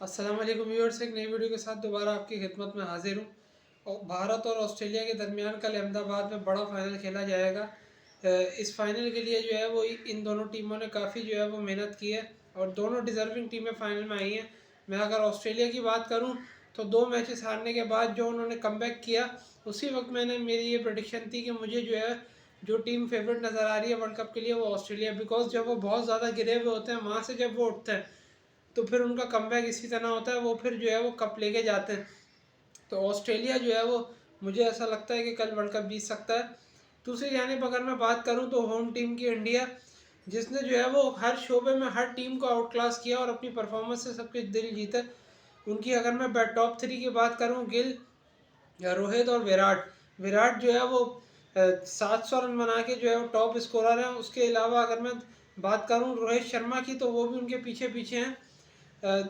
अस्सलाम वालेकुम व्यूअर्स, एक नई वीडियो के साथ दोबारा आपकी खिदमत में हाजिर हूँ। और भारत और ऑस्ट्रेलिया के दरमियान कल अहमदाबाद में बड़ा फाइनल खेला जाएगा। इस फाइनल के लिए जो है वो इन दोनों टीमों ने काफ़ी जो है वो मेहनत की है और दोनों डिज़र्विंग टीमें फाइनल में आई हैं। मैं अगर ऑस्ट्रेलिया की बात करूँ तो 2 मैचेस हारने के बाद जो उन्होंने कमबैक किया, उसी वक्त मेरी ये प्रेडिक्शन थी कि मुझे जो है जो टीम फेवरेट नज़र आ रही है वर्ल्ड कप के लिए वो ऑस्ट्रेलिया, बिकॉज जब वो बहुत ज़्यादा गिरे हुए होते हैं वहाँ से जब वो उठते हैं तो फिर उनका कमबैक इसी तरह होता है, वो फिर जो है वो कप लेके जाते हैं। तो ऑस्ट्रेलिया जो है वो मुझे ऐसा लगता है कि कल वर्ल्ड कप जीत सकता है। दूसरी जानिब अगर मैं बात करूं तो होम टीम की इंडिया, जिसने जो है वो हर शोबे में हर टीम को आउट क्लास किया और अपनी परफॉर्मेंस से सबके दिल जीते। उनकी अगर मैं टॉप 3 की बात करूं, गिल, रोहित और विराट। विराट जो है वो 700 रन बना के जो है वो टॉप स्कोरर है। उसके अलावा अगर मैं बात करूं रोहित शर्मा की, तो वो भी उनके पीछे पीछे हैं।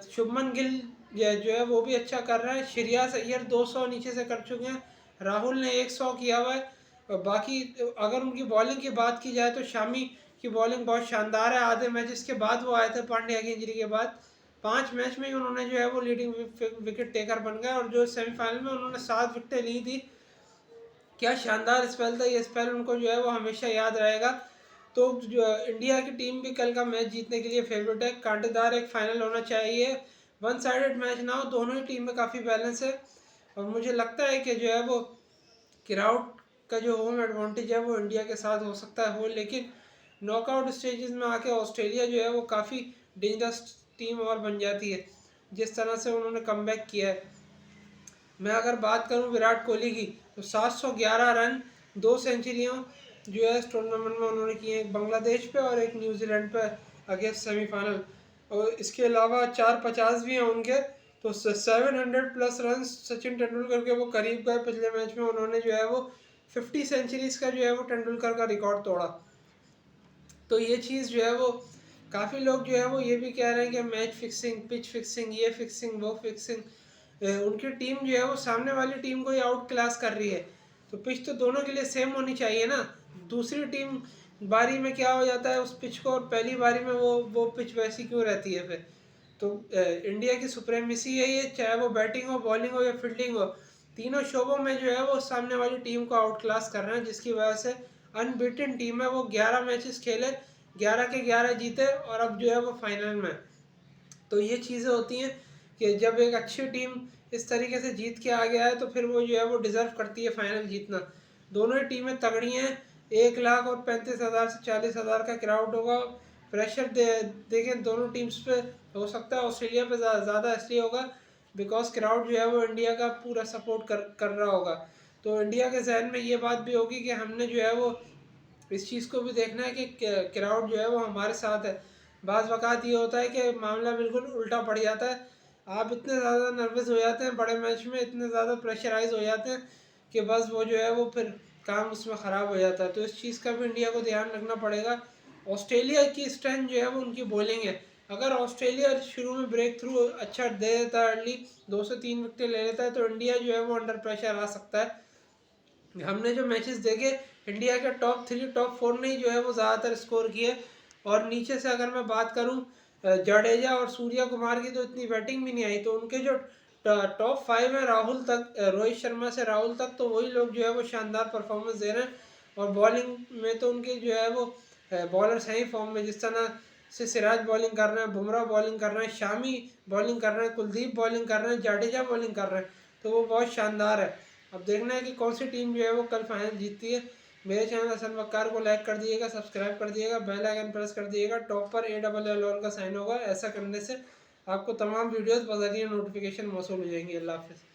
शुभमन गिल जो है वो भी अच्छा कर रहा है। श्रेयस अय्यर 200 नीचे से कर चुके हैं। राहुल ने 100 किया हुआ है। और बाकी अगर उनकी बॉलिंग की बात की जाए तो शामी की बॉलिंग बहुत शानदार है। आधे मैचेस के बाद वो आए थे पांड्या की इंजरी के बाद। 5 मैच में ही उन्होंने जो है वो लीडिंग विकेट टेकर बन गए और जो सेमीफाइनल में उन्होंने 7 विकेटें ली थी। क्या शानदार स्पेल था ये स्पेल, उनको जो है वो हमेशा याद रहेगा। तो जो इंडिया की टीम भी कल का मैच जीतने के लिए फेवरेट है। कांटेदार एक फाइनल होना चाहिए, वन साइडेड मैच ना हो। दोनों ही टीम में काफ़ी बैलेंस है और मुझे लगता है कि जो है वो क्राउड का जो होम एडवांटेज है वो इंडिया के साथ हो सकता है हो, लेकिन नॉकआउट स्टेजेस में आके ऑस्ट्रेलिया जो है वो काफ़ी डेंजरस टीम और बन जाती है, जिस तरह से उन्होंने कमबैक किया है। मैं अगर बात करूं विराट कोहली की, तो 711 रन, 2 सेंचुरियाँ जो है इस टूर्नामेंट में उन्होंने किए, एक बांग्लादेश पे और एक न्यूजीलैंड पे अगेंस्ट सेमीफाइनल। और इसके अलावा 450 भी हैं उनके। तो 700 प्लस रन सचिन तेंदुलकर के वो करीब गए। पिछले मैच में उन्होंने जो है वो 50 सेंचुरीज का जो है वो तेंदुलकर का रिकॉर्ड तोड़ा। तो ये चीज़ जो है वो काफ़ी लोग जो है वो ये भी कह रहे हैं कि मैच फिक्सिंग, पिच फिक्सिंग, ये फिक्सिंग, वो फिक्सिंग। उनकी टीम जो है वो सामने वाली टीम को ही आउट क्लास कर रही है। तो पिच तो दोनों के लिए सेम होनी चाहिए ना। दूसरी टीम बारी में क्या हो जाता है उस पिच को, और पहली बारी में वो पिच वैसी क्यों रहती है फिर। तो इंडिया की सुप्रेमेसी है ये, चाहे वो बैटिंग हो, बॉलिंग हो या फील्डिंग हो। तीनों शोबों में जो है वो सामने वाली टीम को आउट क्लास कर रहे हैं, जिसकी वजह से अनबीटन टीम है। वो 11 मैचेस खेले, 11 के 11 जीते और अब जो है वो फाइनल में। तो ये चीज़ें होती हैं कि जब एक अच्छी टीम इस तरीके से जीत के आ गया है तो फिर वो जो है वो डिज़र्व करती है फाइनल जीतना। दोनों ही टीमें तगड़ी हैं। 1,35,000 से 40,000 का क्राउड होगा। प्रेशर देखें दोनों टीम्स पे, हो सकता है ऑस्ट्रेलिया पे ज़्यादा इसलिए होगा बिकॉज क्राउड जो है वो इंडिया का पूरा सपोर्ट कर रहा होगा। तो इंडिया के जहन में ये बात भी होगी कि हमने जो है वो इस चीज़ को भी देखना है कि क्राउड जो है वो हमारे साथ है। बाज़ वक़्त ये होता है कि मामला बिल्कुल उल्टा पड़ जाता है। आप इतने ज़्यादा नर्वस हो जाते हैं बड़े मैच में, इतने ज़्यादा प्रेशराइज हो जाते हैं कि बस वो जो है वो फिर काम उसमें ख़राब हो जाता है। तो इस चीज़ का भी इंडिया को ध्यान रखना पड़ेगा। ऑस्ट्रेलिया की स्ट्रेंथ जो है वो उनकी बॉलिंग है। अगर ऑस्ट्रेलिया शुरू में ब्रेक थ्रू अच्छा दे देता है, अर्ली 2 से 3 विकेटें ले लेता है, तो इंडिया जो है वो अंडर प्रेशर आ सकता है। हमने जो मैचेस देखे, इंडिया के टॉप 3 टॉप 4 ने ही जो है वो ज़्यादातर स्कोर किए। और नीचे से अगर मैं बात करूं, जडेजा और सूर्या कुमार की तो इतनी बैटिंग भी नहीं आई। तो उनके जो टॉप 5 है, राहुल तक, रोहित शर्मा से राहुल तक, तो वही लोग जो है वो शानदार परफॉर्मेंस दे रहे हैं। और बॉलिंग में तो उनके जो है वो बॉलर्स हैं ही फॉर्म में, जिस तरह से सिराज बॉलिंग कर रहे हैं, बुमराह बॉलिंग कर रहे हैं, शामी बॉलिंग कर रहे हैं, कुलदीप बॉलिंग कर रहे हैं, जडेजा बॉलिंग कर रहे हैं। तो वो बहुत शानदार है। अब देखना है कि कौन सी टीम जो है वो कल फाइनल जीतती है। मेरे चैनल हसन वक्कार को लाइक कर दिएगा, सब्सक्राइब कर दिएगा, बेल आइकन प्रेस कर दिएगा। टॉप पर ALL का साइन होगा। ऐसा करने से आपको तमाम वीडियोस बज़रिया नोटिफिकेशन मौसूल हो जाएंगी। अल्लाह हाफ़िज़।